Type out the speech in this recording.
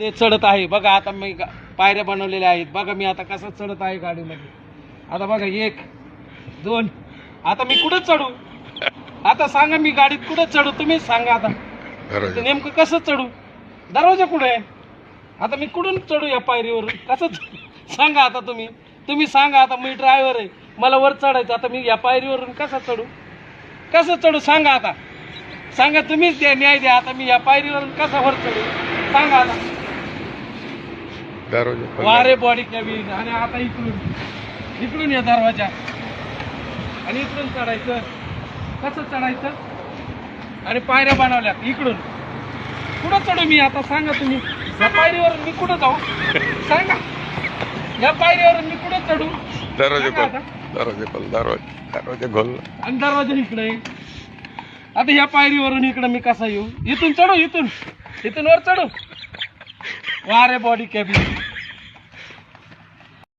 ते चढत आहे बघा. आता मी पायऱ्या बनवलेल्या आहेत बघा. मी आता कसं चढत आहे गाडीमध्ये. आता बघा 1 2. आता मी कुठं चढू? आता सांगा मी गाडीत कुठं चढू? तुम्ही सांगा आता नेमकं कसं चढू? दरवाजा कुठे आहे? आता मी कुठून चढू या पायरीवरून? कसं सांगा आता तुम्ही सांगा. आता मी ड्रायव्हर आहे, मला वर चढायचं. आता मी या पायरीवरून कसं चढू सांगा. आता सांगा, तुम्हीच द्या न्याय द्या. आता मी या पायरीवरून कसा वर चढू सांगा आता. वारे बॉडी कॅबिन. आणि आता इकडून या दरवाजा आणि इकडून चढायचं. कसं चढायचं? आणि पायऱ्या बनवल्यात इकडून. कुठं चढू मी आता सांगा तुम्ही? या पायरीवरून मी कुठं जाऊ सांगा? या पायरीवरून मी कुठं चढू? दरवाजे खोल. आणि दरवाजा इकडे. आता ह्या पायरीवरून इकडे मी कसा येऊ? इथून चढू? इथून वर चढू? वारे बॉडी कॅबिन.